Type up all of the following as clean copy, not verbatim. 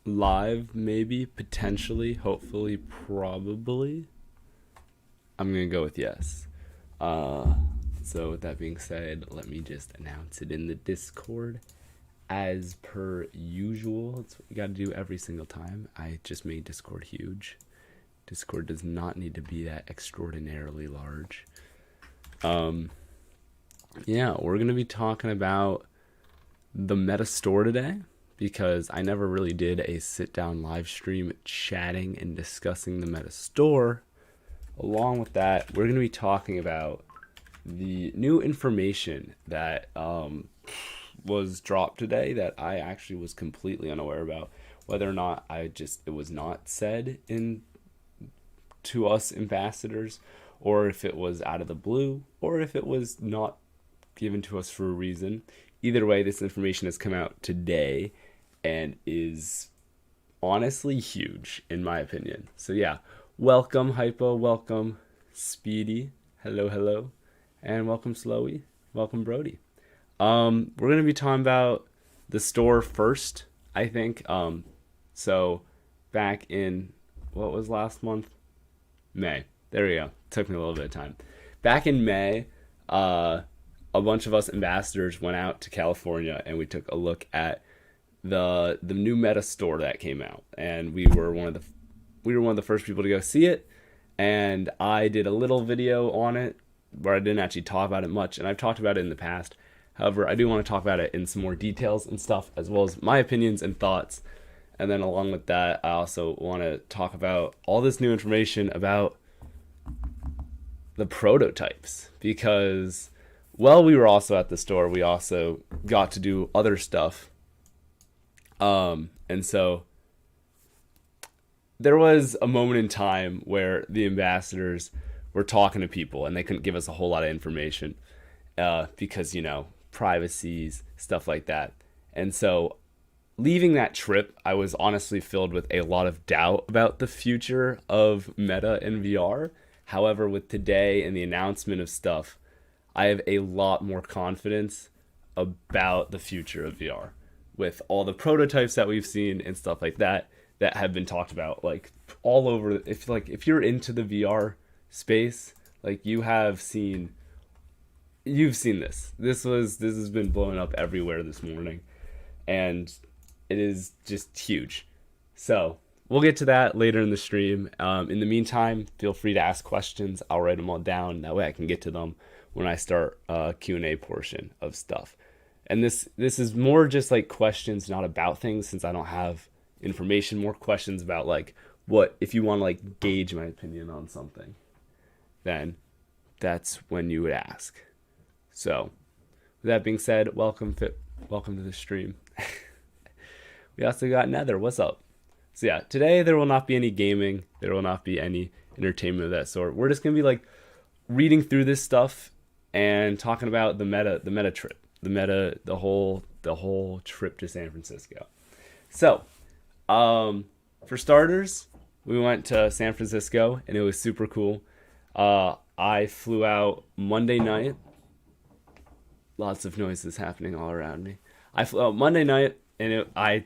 live, maybe, potentially, hopefully, probably. I'm gonna go with yes. Uh, so with that being said, let me just announce it in the Discord. As per usual, it's what you gotta do every single time. I just made Discord huge. Discord does not need to be that extraordinarily large. Um, yeah, we're gonna be talking about the Meta Store today because I never really did a sit down live stream chatting and discussing the Meta Store. Along with that, we're going to be talking about the new information that was dropped today that I actually was completely unaware about. Whether or not it was not said in to us ambassadors, or if it was out of the blue, or if it was not given to us for a reason. Either way, this information has come out today and is honestly huge in my opinion. So yeah, welcome Hypo, welcome Speedy, hello, and welcome Slowy, welcome Brody. We're gonna be talking about the store first, I think. So back in what was last month? May. There we go. Took me a little bit of time. Back in May, a bunch of us ambassadors went out to California and we took a look at the new Meta Store that came out, and we were one of the first people to go see it. And I did a little video on it where I didn't actually talk about it much, and I've talked about it in the past. However, I do want to talk about it in some more details and stuff, as well as my opinions and thoughts. And then along with that, I also want to talk about all this new information about the prototypes, because while we were also at the store, we also got to do other stuff. And so there was a moment in time where the ambassadors were talking to people and they couldn't give us a whole lot of information because, privacies, stuff like that. And so leaving that trip, I was honestly filled with a lot of doubt about the future of Meta and VR. However, with today and the announcement of stuff, I have a lot more confidence about the future of VR with all the prototypes that we've seen and stuff like that have been talked about like all over. If you're into the VR space, like you've seen this. This has been blowing up everywhere this morning, and it is just huge. So we'll get to that later in the stream. In the meantime, feel free to ask questions. I'll write them all down. That way I can get to them when I start Q&A portion of stuff. And this is more just like questions, not about things, since I don't have information. More questions about like what if you want to like gauge my opinion on something, then that's when you would ask. So with that being said, welcome to the stream. We also got Nether. What's up? So yeah, today there will not be any gaming. There will not be any entertainment of that sort. We're just gonna be like reading through this stuff and talking about the meta trip, the whole trip to San Francisco. So, for starters, we went to San Francisco and it was super cool. I flew out Monday night. Lots of noises happening all around me. I flew out Monday night, and I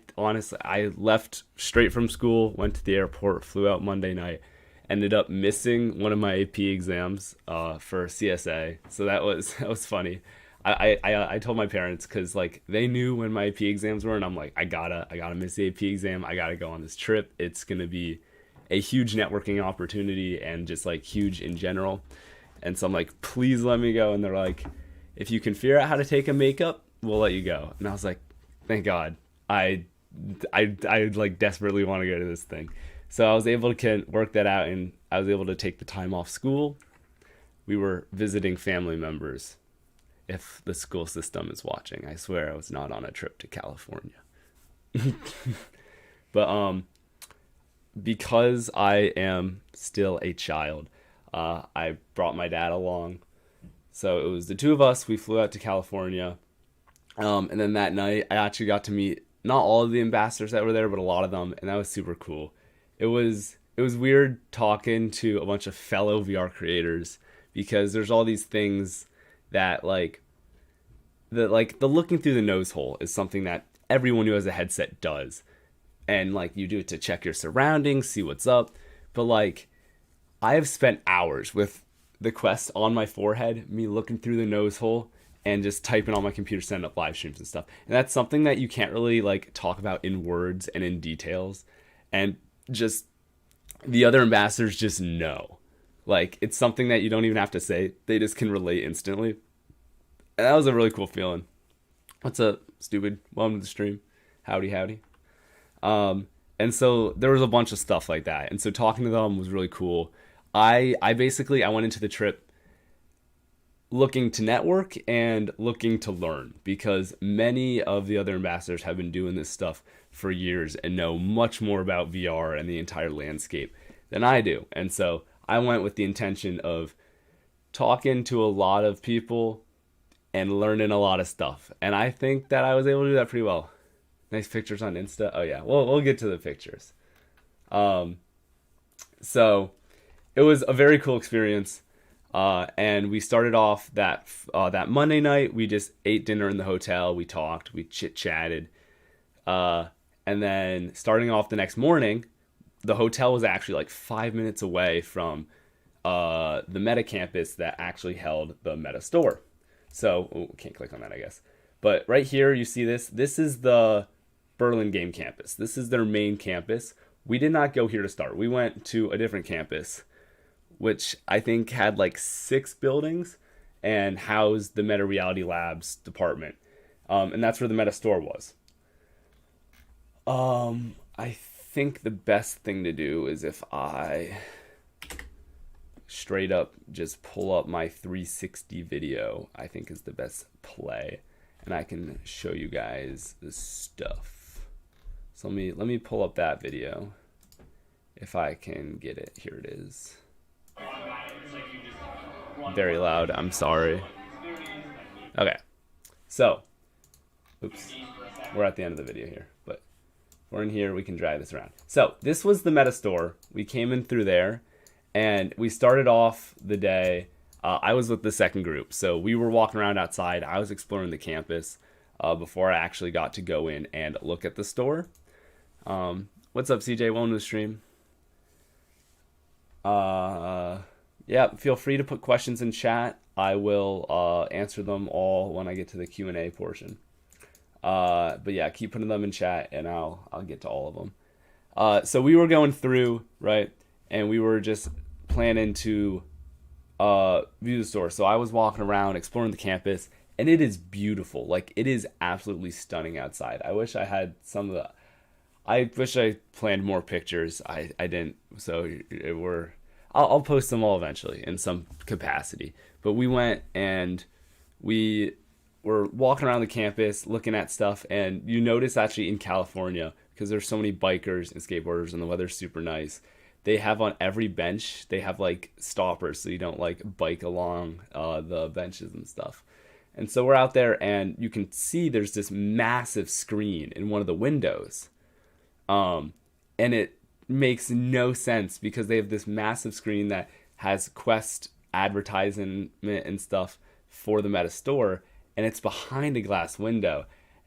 left straight from school, went to the airport, flew out Monday night, ended up missing one of my AP exams for CSA. So that was funny. I told my parents because like they knew when my AP exams were, and I'm like, I gotta miss the AP exam. I gotta go on this trip. It's gonna be a huge networking opportunity and just like huge in general. And so I'm like, please let me go. And they're like, if you can figure out how to take a makeup, we'll let you go. And I was like, thank God. I like desperately want to go to this thing. So I was able to work that out, and I was able to take the time off school. We were visiting family members. If the school system is watching, I swear I was not on a trip to California. But because I am still a child, I brought my dad along. So it was the two of us. We flew out to California. And then that night, I actually got to meet not all of the ambassadors that were there, but a lot of them, and that was super cool. It was weird talking to a bunch of fellow VR creators, because there's all these things that the looking through the nose hole is something that everyone who has a headset does. and like you do it to check your surroundings, see what's up. But like I have spent hours with the Quest on my forehead, me looking through the nose hole and just typing on my computer, setting up live streams and stuff. And that's something that you can't really like talk about in words and in details. And just the other ambassadors just know. Like it's something that you don't even have to say. They just can relate instantly. And that was a really cool feeling. What's up, stupid? Welcome to the stream. Howdy, howdy. And so there was a bunch of stuff like that. And so talking to them was really cool. I went into the trip looking to network and looking to learn, because many of the other ambassadors have been doing this stuff for years and know much more about VR and the entire landscape than I do. And so I went with the intention of talking to a lot of people and learning a lot of stuff. And I think that I was able to do that pretty well. Nice pictures on Insta. Oh yeah, we'll get to the pictures. So it was a very cool experience. And we started off that Monday night. We just ate dinner in the hotel. We talked, we chit-chatted. And then starting off the next morning, the hotel was actually like 5 minutes away from the Meta campus that actually held the Meta store. So, can't click on that, I guess. But right here, you see this. This is the Berlin Game campus. This is their main campus. We did not go here to start. We went to a different campus, which I think had like 6 buildings and housed the Meta Reality Labs department. And that's where the Meta store was. I think the best thing to do is if I straight up just pull up my 360 video, I think is the best play. And I can show you guys the stuff. So let me pull up that video if I can get it. Here it is. Very loud, I'm sorry. Okay, so oops, we're at the end of the video here, but we're in here, we can drag this around. So this was the Meta store. We came in through there and we started off the day. I was with the second group, so we were walking around outside. I was exploring the campus before I actually got to go in and look at the store. What's up, CJ? Welcome to the stream. Yeah, feel free to put questions in chat. I will answer them all when I get to the Q&A portion. But yeah, keep putting them in chat and I'll get to all of them. So we were going through, right? And we were just planning to view the store. So I was walking around exploring the campus and it is beautiful. Like it is absolutely stunning outside. I wish I had I wish I planned more pictures. I didn't. So I'll post them all eventually in some capacity. But we went and we were walking around the campus looking at stuff, and you notice actually in California, because there's so many bikers and skateboarders and the weather's super nice, they have on every bench, they have like stoppers so you don't like bike along the benches and stuff. And so we're out there and you can see there's this massive screen in one of the windows. And it makes no sense because they have this massive screen that has Quest advertisement and stuff for the Meta store, and it's behind a glass window.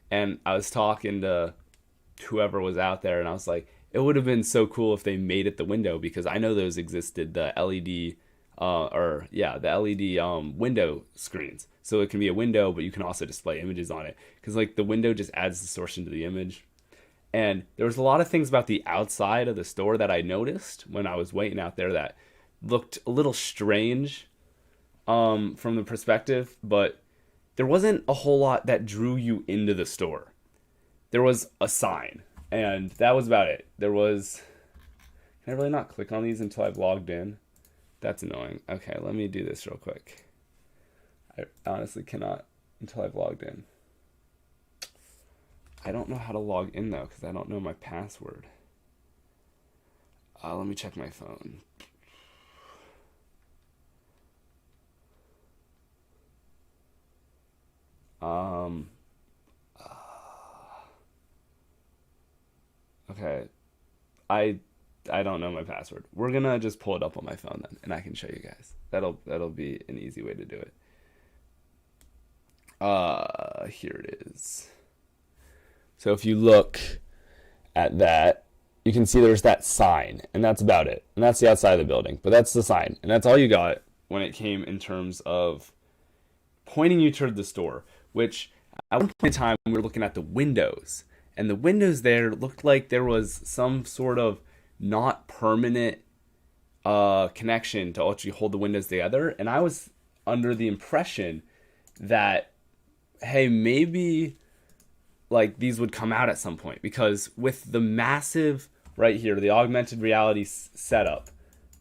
And I was talking to whoever was out there and I was like, it would have been so cool if they made it the window, because I know those existed, the LED window screens. So it can be a window, but you can also display images on it, because like the window just adds distortion to the image. And there was a lot of things about the outside of the store that I noticed when I was waiting out there that looked a little strange from the perspective, but there wasn't a whole lot that drew you into the store. There was a sign, and that was about it. Can I really not click on these until I've logged in? That's annoying. Okay, let me do this real quick. I honestly cannot until I've logged in. I don't know how to log in though, because I don't know my password. Let me check my phone. Okay. I don't know my password. We're gonna just pull it up on my phone then, and I can show you guys. That'll be an easy way to do it. Here it is. So if you look at that, you can see there's that sign, and that's about it. And that's the outside of the building, but that's the sign, and that's all you got when it came in terms of pointing you toward the store. Which at one point in time we were looking at the windows, and the windows there looked like there was some sort of not permanent connection to actually hold the windows together, and I was under the impression that, hey, maybe like these would come out at some point, because with the massive right here, the augmented reality setup,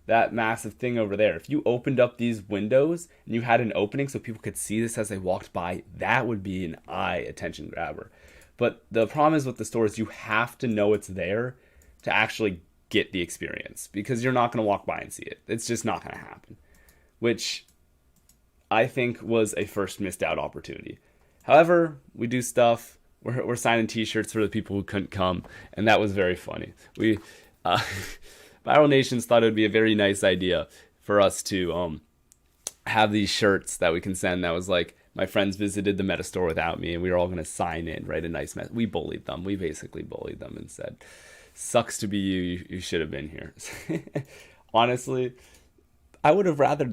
that massive thing over there, if you opened up these windows and you had an opening so people could see this as they walked by, that would be an eye attention grabber. But the problem is with the stores, you have to know it's there to actually get the experience, because you're not going to walk by and see it. It's just not going to happen, which I think was a first missed out opportunity. However, we do stuff. We're signing t-shirts for the people who couldn't come, and that was very funny. We Viral Nations thought it would be a very nice idea for us to have these shirts that we can send. That was like, my friends visited the meta store without me, and we were all going to sign in, write a nice message. We bullied them. We basically bullied them and said, sucks to be you. You should have been here. Honestly, I would have rather...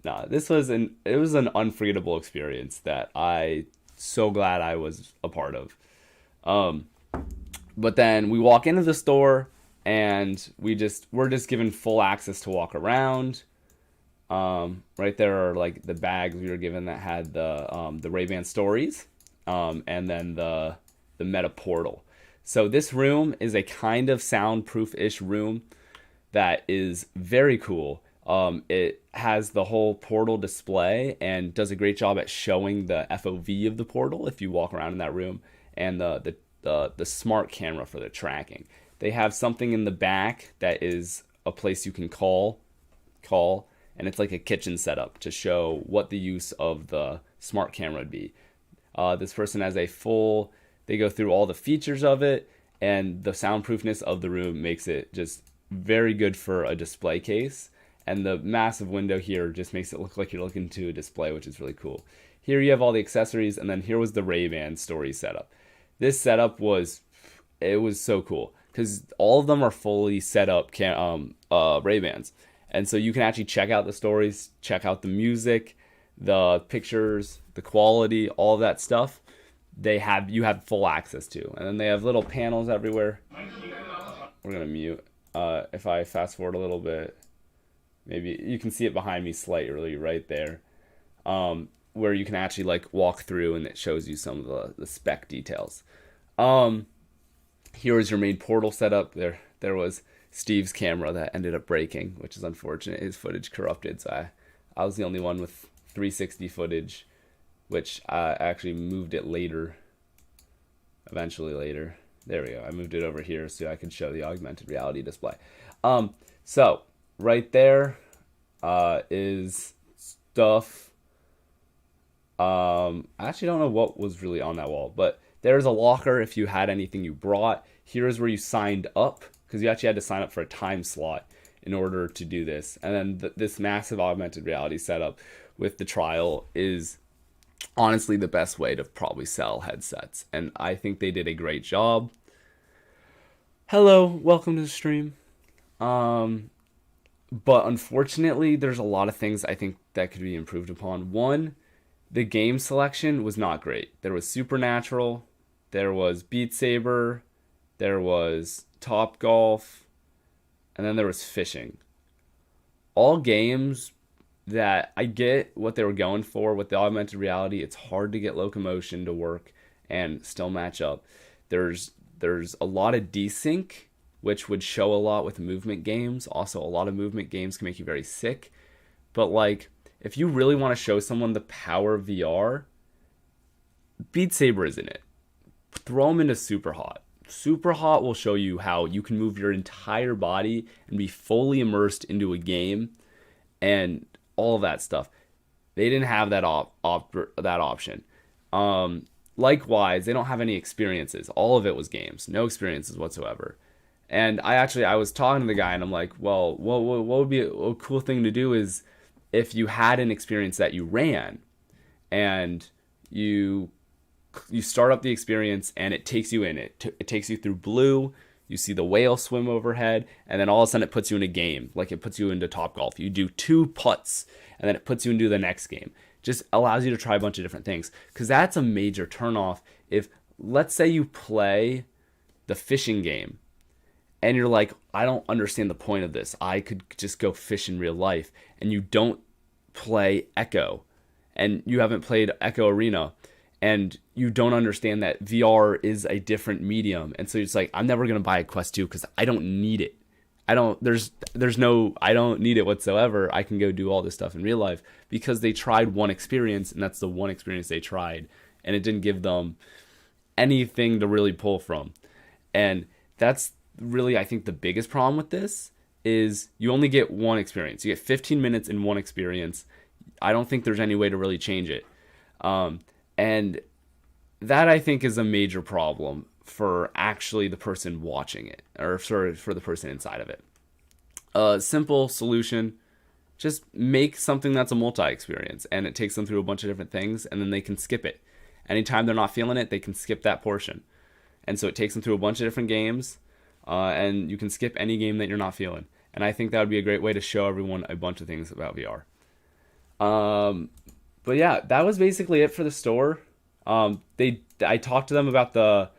No, it was an unforgettable experience that I so glad I was a part of. But then we walk into the store, and we're just given full access to walk around. Right there are like the bags we were given that had the Ray-Ban stories, and then the meta portal. So this room is a kind of soundproof-ish room that is very cool. It has the whole portal display and does a great job at showing the FOV of the portal if you walk around in that room, and the smart camera for the tracking. They have something in the back that is a place you can call, and it's like a kitchen setup to show what the use of the smart camera would be. This person has they go through all the features of it, and the soundproofness of the room makes it just very good for a display case. And the massive window here just makes it look like you're looking to a display, which is really cool. Here you have all the accessories, and then here was the Ray-Ban story setup. This setup was so cool, because all of them are fully set up Ray-Bans. And so you can actually check out the stories, check out the music, the pictures, the quality, all of that stuff. You have full access to. And then they have little panels everywhere. We're going to mute. If I fast forward a little bit, maybe you can see it behind me slightly right there, where you can actually like walk through, and it shows you some of the spec details. Here is your main portal setup. There was Steve's camera that ended up breaking, which is unfortunate. His footage corrupted, so I was the only one with 360 footage, which I actually moved it eventually later. There we go. I moved it over here so I could show the augmented reality display. So right there is stuff. I actually don't know what was really on that wall, but there's a locker if you had anything you brought. Here's where you signed up, because you actually had to sign up for a time slot in order to do this. And then this massive augmented reality setup with the trial is honestly the best way to probably sell headsets. And I think they did a great job. Hello, welcome to the stream. But unfortunately, there's a lot of things I think that could be improved upon. One, the game selection was not great. There was Supernatural, there was Beat Saber, there was Top Golf, and then there was Fishing. All games that I get what they were going for with the augmented reality. It's hard to get locomotion to work and still match up. There's a lot of desync, which would show a lot with movement games. Also, a lot of movement games can make you very sick. But like, if you really want to show someone the power of VR, Beat Saber isn't it. Throw them into Super Hot. Super Hot will show you how you can move your entire body and be fully immersed into a game and all of that stuff. They didn't have that option. Likewise, they don't have any experiences. All of it was games. No experiences whatsoever. And I was talking to the guy, and I'm like, well, what would be a cool thing to do is if you had an experience that you ran and you you start up the experience and it takes you in. It takes you through blue. You see the whale swim overhead, and then all of a sudden it puts you in a game. Like it puts you into Topgolf. You do 2 putts, and then it puts you into the next game. Just allows you to try a bunch of different things. Because that's a major turnoff. If, let's say you play the fishing game, and you're like, I don't understand the point of this. I could just go fish in real life. And you don't play Echo, and you haven't played Echo Arena, and you don't understand that VR is a different medium. And so it's like, I'm never going to buy a Quest 2 because I don't need it. I don't need it whatsoever. I can go do all this stuff in real life because they tried one experience, and that's the one experience they tried. And it didn't give them anything to really pull from. And that's really, I think, the biggest problem with this is you only get one experience. You get 15 minutes in one experience. I don't think there's any way to really change it. And that, I think, is a major problem for actually the person watching it, or for the person inside of it. A simple solution, just make something that's a multi-experience, and it takes them through a bunch of different things, and then they can skip it. Anytime they're not feeling it, they can skip that portion. And so it takes them through a bunch of different games, and you can skip any game that you're not feeling. And I think that would be a great way to show everyone a bunch of things about VR. But yeah, that was basically it for the store. I talked to them about the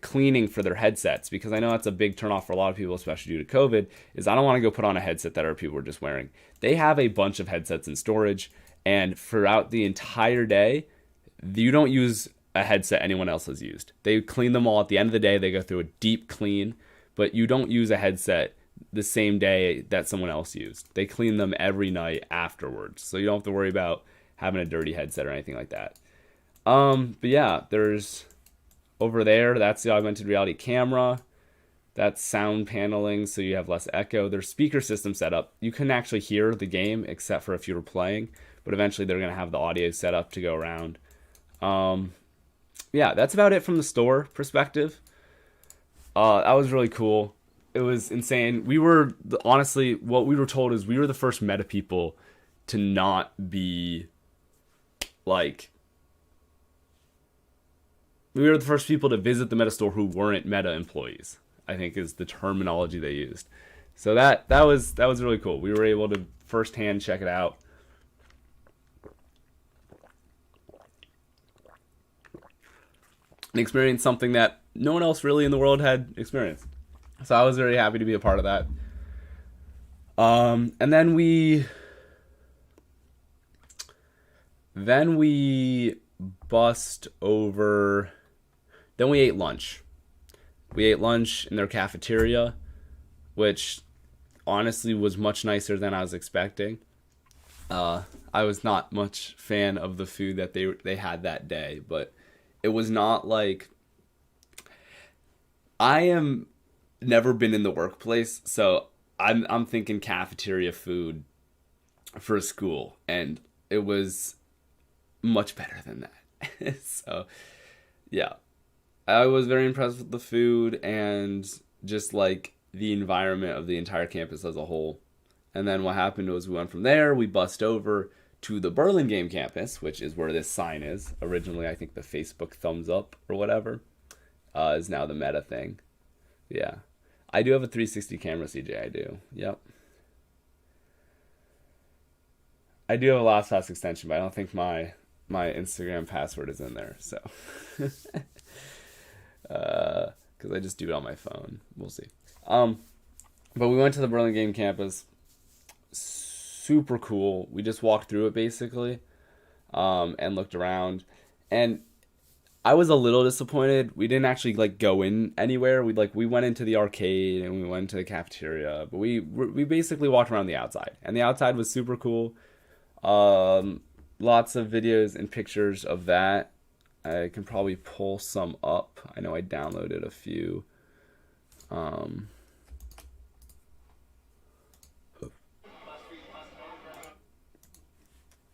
cleaning for their headsets, because I know that's a big turnoff for a lot of people, especially due to COVID, is I don't want to go put on a headset that other people are just wearing. They have a bunch of headsets in storage, and throughout the entire day, you don't use a headset anyone else has used. They clean them all at the end of the day. They go through a deep clean, but you don't use a headset the same day that someone else used. They clean them every night afterwards, so you don't have to worry about having a dirty headset or anything like that. But yeah, there's over there, that's the augmented reality camera. That's sound paneling, so you have less echo. There's speaker system set up. You can actually hear the game, except for if you were playing, but eventually they're going to have the audio set up to go around. Yeah, that's about it from the store perspective. That was really cool. It was insane. Honestly, what we were told is we were the first meta people to not be, like, we were the first people to visit the meta store who weren't meta employees, I think is the terminology they used. So that was really cool. We were able to firsthand check it out. And experience something that no one else really in the world had experienced. So I was very happy to be a part of that. And then we bussed over. Then we ate lunch. We ate lunch in their cafeteria, which honestly was much nicer than I was expecting. I was not much fan of the food that they had that day, but it was not like, I am never been in the workplace, so I'm thinking cafeteria food for a school, and it was much better than that. So yeah, I was very impressed with the food and just like the environment of the entire campus as a whole. And then what happened was we went from there, we bussed over to the Burlingame campus, which is where this sign is. Originally, I think the Facebook thumbs up or whatever is now the Meta thing. Yeah. I do have a 360 camera, CJ. I do. Yep. I do have a LastPass extension, but I don't think my Instagram password is in there. So, because I just do it on my phone. We'll see. But we went to the Burlingame campus. Super cool. We just walked through it basically, and looked around. And I was a little disappointed. We didn't actually like go in anywhere. We went into the arcade and we went to the cafeteria, but we basically walked around the outside, and the outside was super cool. Lots of videos and pictures of that. I can probably pull some up. I know I downloaded a few.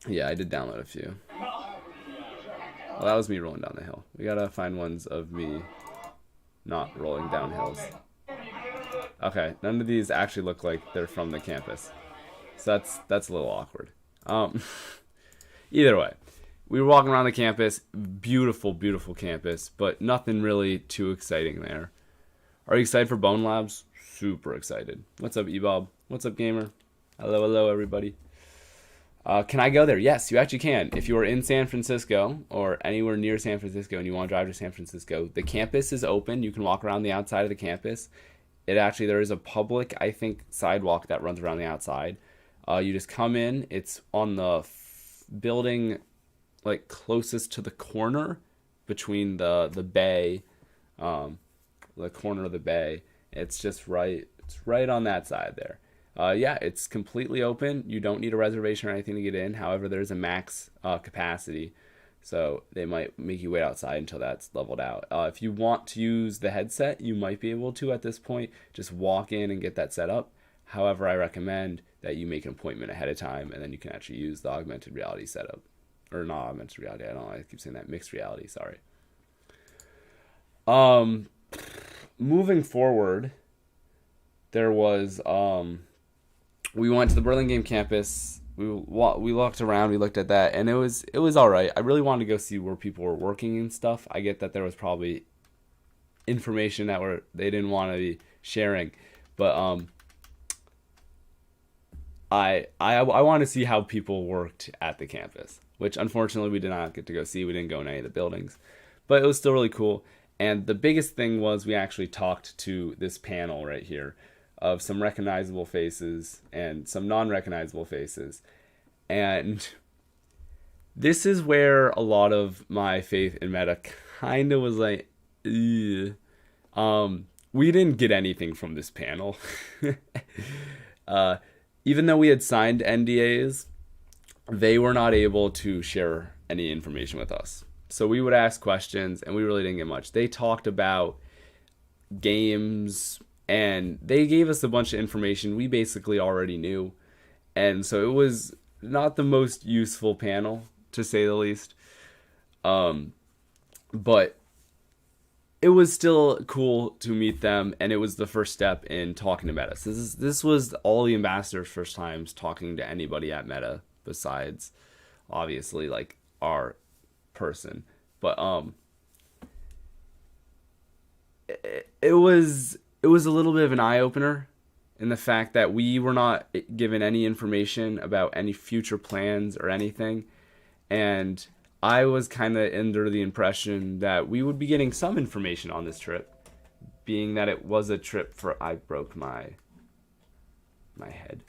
Yeah, I did download a few. Well, that was me rolling down the hill. We gotta find ones of me not rolling down hills. Okay, none of these actually look like they're from the campus, so that's a little awkward. Either way, we were walking around the campus. Beautiful, beautiful campus, but nothing really too exciting there. Are you excited for Bone Labs? Super excited. What's up, Ebob? What's up, gamer? Hello, hello, everybody. Can I go there? Yes, you actually can. If you are in San Francisco or anywhere near San Francisco and you want to drive to San Francisco, the campus is open. You can walk around the outside of the campus. There is a public, I think, sidewalk that runs around the outside. You just come in. It's on the building, like closest to the corner between the bay, the corner of the bay. It's just right. It's right on that side there. Yeah, it's completely open. You don't need a reservation or anything to get in. However, there's a max capacity, so they might make you wait outside until that's leveled out. If you want to use the headset, you might be able to at this point. Just walk in and get that set up. However, I recommend that you make an appointment ahead of time, and then you can actually use the augmented reality setup. Or not augmented reality, I don't know, I keep saying that. Mixed reality, sorry. Moving forward, there was... we went to the Burlingame campus. We walked around. We looked at that, and it was all right. I really wanted to go see where people were working and stuff. I get that there was probably information that they didn't want to be sharing, but I want to see how people worked at the campus, which unfortunately we did not get to go see. We didn't go in any of the buildings, but it was still really cool. And the biggest thing was we actually talked to this panel right here of some recognizable faces and some non-recognizable faces. And this is where a lot of my faith in meta kind of was like, ugh. We didn't get anything from this panel. Even though we had signed NDAs, they were not able to share any information with us. So we would ask questions, and we really didn't get much. They talked about games, and they gave us a bunch of information we basically already knew. And so it was not the most useful panel, to say the least. But it was still cool to meet them, and it was the first step in talking to Meta. So this was all the ambassadors' first times talking to anybody at Meta besides, obviously, like, our person. But it was a little bit of an eye-opener in the fact that we were not given any information about any future plans or anything. And I was kind of under the impression that we would be getting some information on this trip, being that it was a trip for... I broke my head.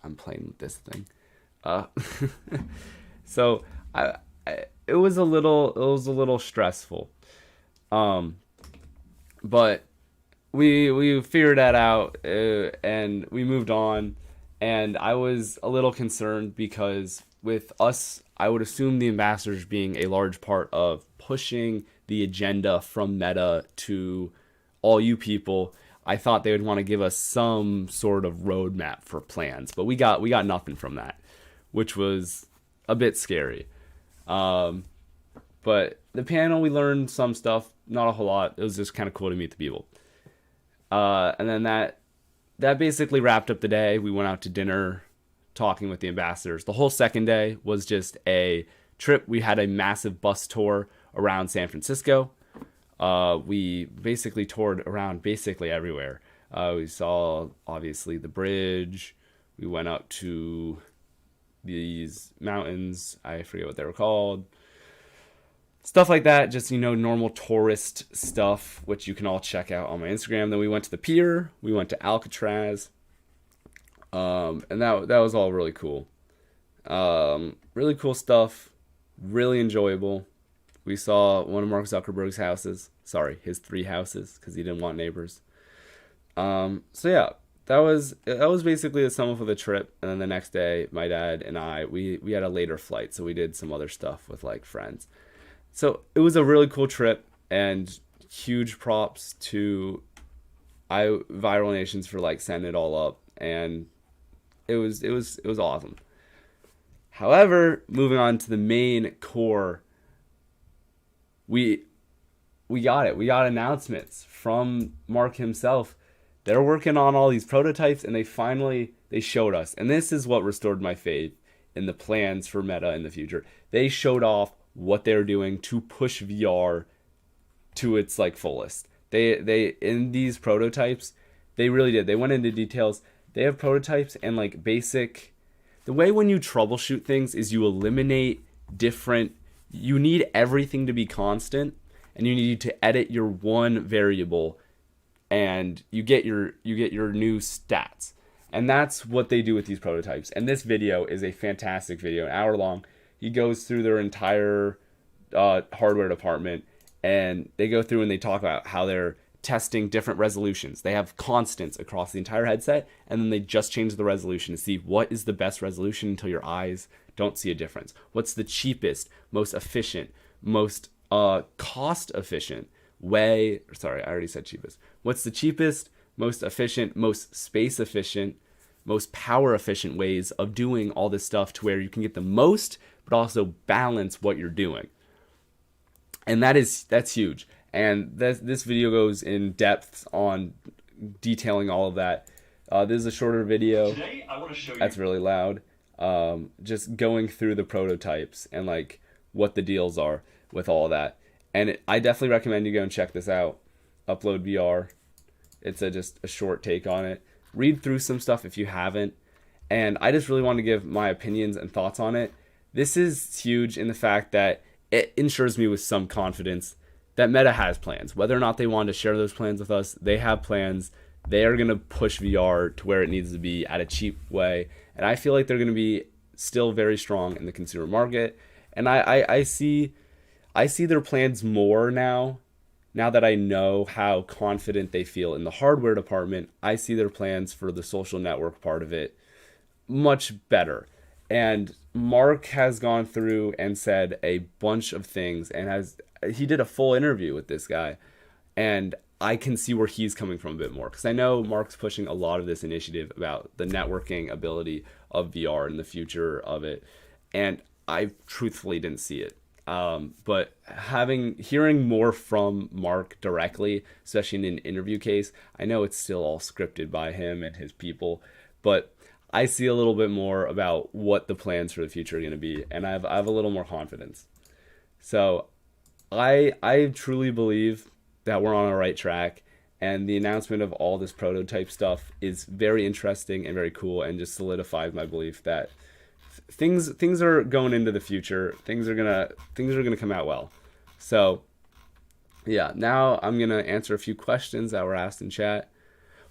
I'm playing with this thing. So it was a little stressful. But we figured that out, and we moved on. And I was a little concerned because with us, I would assume the ambassadors being a large part of pushing the agenda from Meta to all you people, I thought they would want to give us some sort of roadmap for plans, but we got nothing from that, which was a bit scary. But the panel, we learned some stuff, not a whole lot. It was just kind of cool to meet the people. And then that basically wrapped up the day. We went out to dinner, talking with the ambassadors. The whole second day was just a trip. We had a massive bus tour around San Francisco. We basically toured around basically everywhere. We saw, obviously, the bridge. We went up to these mountains. I forget what they were called. Stuff like that, just, normal tourist stuff, which you can all check out on my Instagram. Then we went to the pier. We went to Alcatraz. And that was all really cool. Really cool stuff. Really enjoyable. We saw one of Mark Zuckerberg's houses. Sorry, his 3 houses, because he didn't want neighbors. So yeah, that was basically the sum of the trip. And then the next day, my dad and I, we had a later flight, so we did some other stuff with friends. So it was a really cool trip, and huge props to Viral Nations for setting it all up, and it was awesome. However, moving on to the main core, we got it. We got announcements from Mark himself. They're working on all these prototypes, and they showed us. And this is what restored my faith and the plans for Meta in the future. They showed off what they're doing to push VR to its like fullest. They in these prototypes, they really did. They went into details. They have prototypes and like basic. The way when you troubleshoot things is you eliminate different. You need everything to be constant, and you need to edit your one variable, and you get your new stats. And that's what they do with these prototypes. And this video is a fantastic video, an hour long. He goes through their entire hardware department, and they go through and they talk about how they're testing different resolutions. They have constants across the entire headset, and then they just change the resolution to see what is the best resolution until your eyes don't see a difference. What's the cheapest, most efficient, most cost efficient way? Sorry, I already said cheapest. What's the cheapest, most efficient, most space efficient, most power efficient ways of doing all this stuff to where you can get the most, but also balance what you're doing. And that's huge. And this video goes in depth on detailing all of that. This is a shorter video. Today, I want to show you. That's really loud. Just going through the prototypes and like what the deals are with all that. And I definitely recommend you go and check this out. Upload VR. It's just a short take on it. Read through some stuff if you haven't. And I just really want to give my opinions and thoughts on it. This is huge in the fact that it ensures me with some confidence that Meta has plans. Whether or not they want to share those plans with us, they have plans. They are going to push VR to where it needs to be at a cheap way. And I feel like they're going to be still very strong in the consumer market. And I see their plans more now that I know how confident they feel in the hardware department. I see their plans for the social network part of it much better. And Mark has gone through and said a bunch of things, and he did a full interview with this guy, and I can see where he's coming from a bit more, because I know Mark's pushing a lot of this initiative about the networking ability of VR and the future of it, and I truthfully didn't see it. But hearing more from Mark directly, especially in an interview case, I know it's still all scripted by him and his people, but I see a little bit more about what the plans for the future are going to be, and I have a little more confidence. So I truly believe that we're on the right track, and the announcement of all this prototype stuff is very interesting and very cool, and just solidifies my belief that things are going into the future. Things are gonna come out well. So yeah, now I'm gonna answer a few questions that were asked in chat.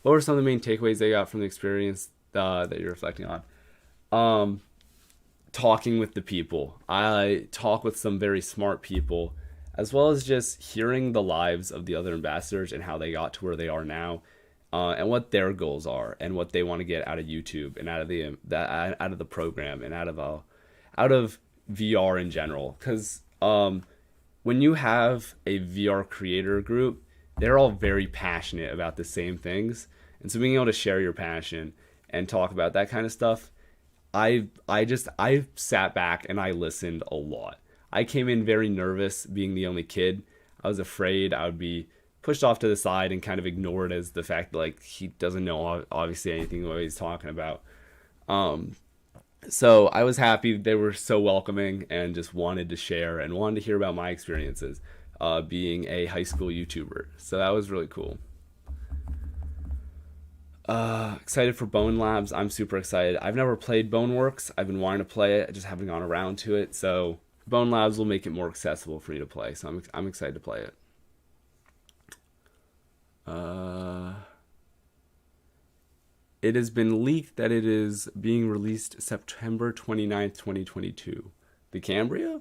What were some of the main takeaways they got from the experience that you're reflecting on? Talking with the people. I talk with some very smart people, as well as just hearing the lives of the other ambassadors and how they got to where they are now, and what their goals are and what they want to get out of YouTube and out of the program and out of VR in general. Because when you have a VR creator group, they're all very passionate about the same things, and so being able to share your passion and talk about that kind of stuff, I sat back and I listened a lot. I came in very nervous being the only kid. I was afraid I would be pushed off to the side and kind of ignored as the fact that like he doesn't know obviously anything what he's talking about. So I was happy they were so welcoming and just wanted to share and wanted to hear about my experiences being a high school YouTuber. So that was really cool. Excited for Bone Labs. I'm super excited. I've never played Boneworks. I've been wanting to play it. I just haven't gone around to it. So Bone Labs will make it more accessible for me to play. So I'm excited to play it. It has been leaked that it is being released September 29th, 2022. The Cambria?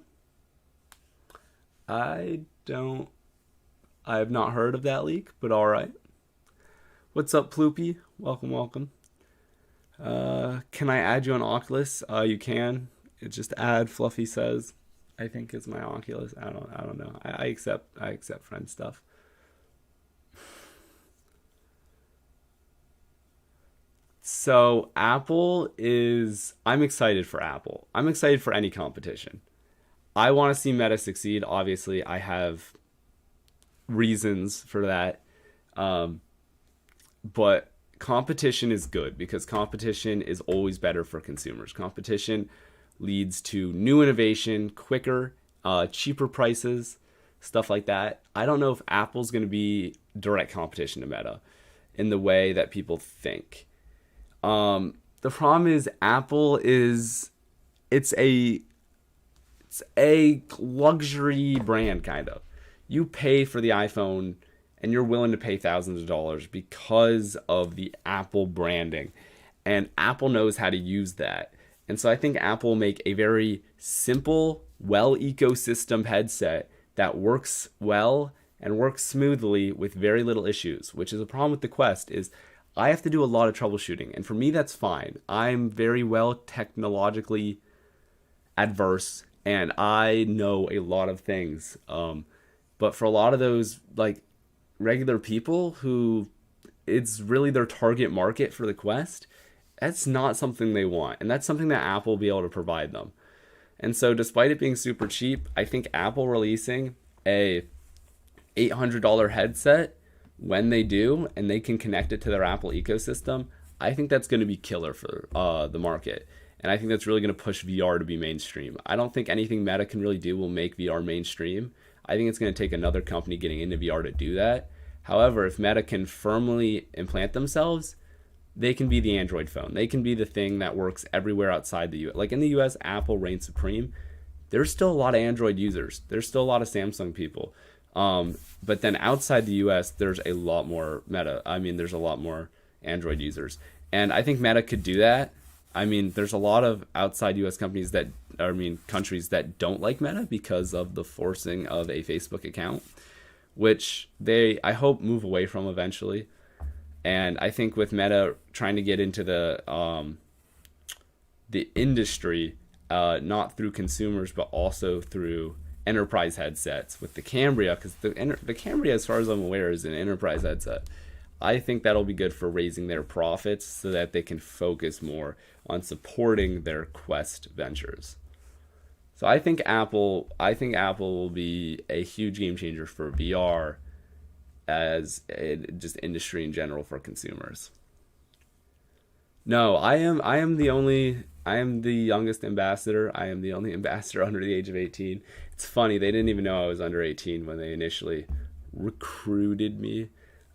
I have not heard of that leak, but alright. What's up, Ploopy? Welcome. Can I add you on Oculus? You can. It's just add Fluffysez, I think is my Oculus. I don't know. I accept friend stuff. So I'm excited for Apple. I'm excited for any competition. I want to see Meta succeed. Obviously, I have reasons for that. But competition is good because competition is always better for consumers. Competition leads to new innovation, quicker, cheaper prices, stuff like that. I don't know if Apple's going to be direct competition to Meta in the way that people think. The problem is Apple is it's a luxury brand kind of. You pay for the iPhone and you're willing to pay thousands of dollars because of the Apple branding. And Apple knows how to use that. And so I think Apple will make a very simple, well ecosystem headset that works well and works smoothly with very little issues, which is a problem with the Quest is I have to do a lot of troubleshooting. And for me, that's fine. I'm very well technologically adverse and I know a lot of things. But for a lot of those like regular people who it's really their target market for the Quest, that's not something they want. And that's something that Apple will be able to provide them. And so despite it being super cheap, I think Apple releasing a $800 headset when they do, and they can connect it to their Apple ecosystem, I think that's going to be killer for the market. And I think that's really going to push VR to be mainstream. I don't think anything Meta can really do will make VR mainstream. I think it's going to take another company getting into VR to do that. However, if Meta can firmly implant themselves, they can be the Android phone. They can be the thing that works everywhere outside the US. Like in the US, Apple reigns supreme. There's still a lot of Android users. There's still a lot of Samsung people. But then outside the US, there's a lot more there's a lot more Android users. And I think Meta could do that. I mean, there's a lot of outside US countries that don't like Meta because of the forcing of a Facebook account, which I hope move away from eventually. And I think with Meta trying to get into the industry, not through consumers, but also through enterprise headsets with the Cambria, because the Cambria, as far as I'm aware, is an enterprise headset. I think that'll be good for raising their profits so that they can focus more on supporting their Quest ventures. So I think Apple will be a huge game changer for VR as just industry in general for consumers. No, I am the youngest ambassador. I am the only ambassador under the age of 18. It's funny, they didn't even know I was under 18 when they initially recruited me.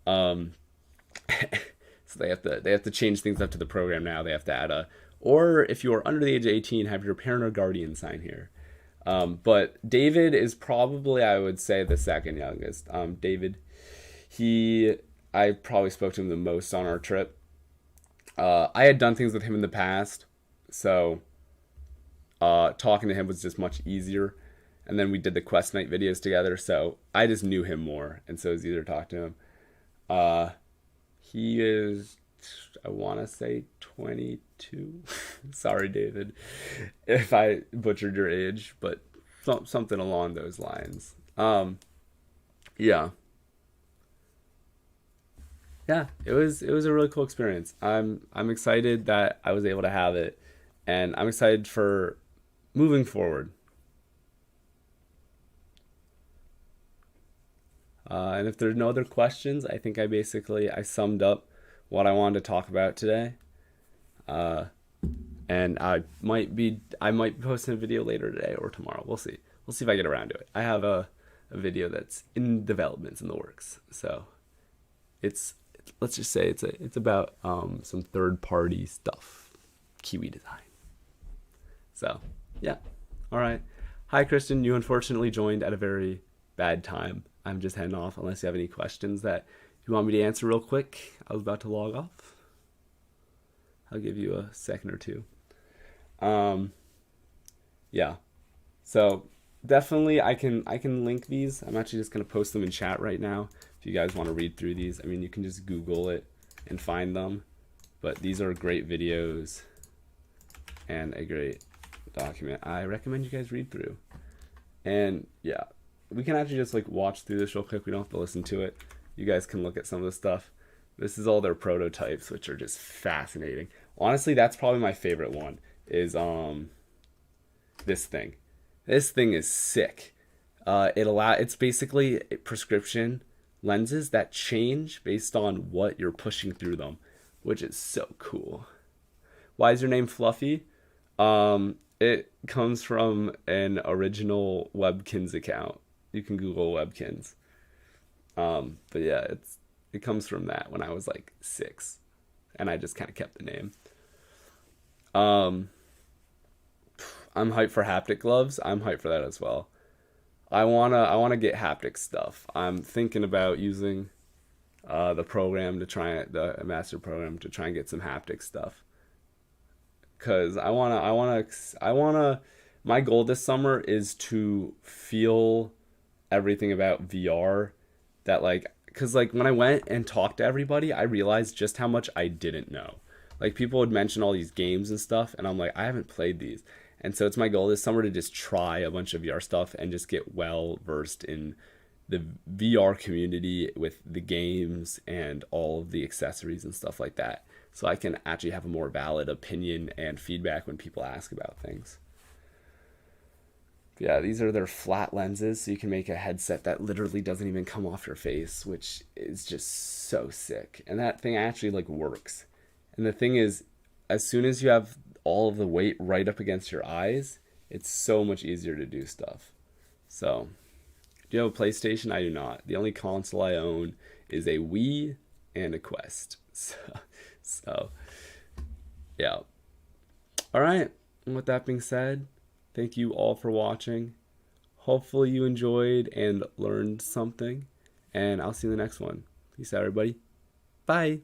So they have to change things up to the program now. They have to add or if you are under the age of 18, have your parent or guardian sign here. But David is probably, I would say, the second youngest. David, I probably spoke to him the most on our trip. I had done things with him in the past, so talking to him was just much easier. And then we did the Quest Night videos together, so I just knew him more, and so it was easier to talk to him. He is, I want to say 22. Sorry, David, if I butchered your age, but something along those lines. Yeah, it was a really cool experience. I'm excited that I was able to have it, and I'm excited for moving forward. And if there's no other questions, I think I summed up what I wanted to talk about today. And I might be posting a video later today or tomorrow. We'll see. We'll see if I get around to it. I have a video that's in development, in the works. So let's just say it's about some third-party stuff, Kiwi design. So yeah, all right. Hi, Kristen. You unfortunately joined at a very bad time. I'm just heading off unless you have any questions that you want me to answer real quick. I was about to log off. I'll give you a second or two. Yeah. So definitely I can link these. I'm actually just going to post them in chat right now. If you guys want to read through these, I mean, you can just Google it and find them. But these are great videos and a great document. I recommend you guys read through. And yeah, we can actually just watch through this real quick. We don't have to listen to it. You guys can look at some of the stuff. This is all their prototypes, which are just fascinating. Honestly, that's probably my favorite one, is this thing. This thing is sick. It's basically prescription lenses that change based on what you're pushing through them, which is so cool. Why is your name Fluffy? It comes from an original Webkins account. You can Google Webkins. But yeah, it comes from that when I was like 6, and I just kind of kept the name. Um, I'm hyped for haptic gloves. I'm hyped for that as well. I wanna get haptic stuff. I'm thinking about using the program to try the master program to try and get some haptic stuff. Cause I wanna. My goal this summer is to feel everything about VR that like, cause like when I went and talked to everybody, I realized just how much I didn't know. Like people would mention all these games and stuff, and I'm like, I haven't played these. And so it's my goal this summer to just try a bunch of VR stuff and just get well versed in the VR community with the games and all of the accessories and stuff like that. So I can actually have a more valid opinion and feedback when people ask about things. Yeah, these are their flat lenses, so you can make a headset that literally doesn't even come off your face, which is just so sick. And that thing actually like works. And the thing is, as soon as you have all of the weight right up against your eyes, it's so much easier to do stuff. So, do you have a PlayStation? I do not. The only console I own is a Wii and a Quest. So yeah. All right. And with that being said, thank you all for watching. Hopefully you enjoyed and learned something. And I'll see you in the next one. Peace out, everybody. Bye.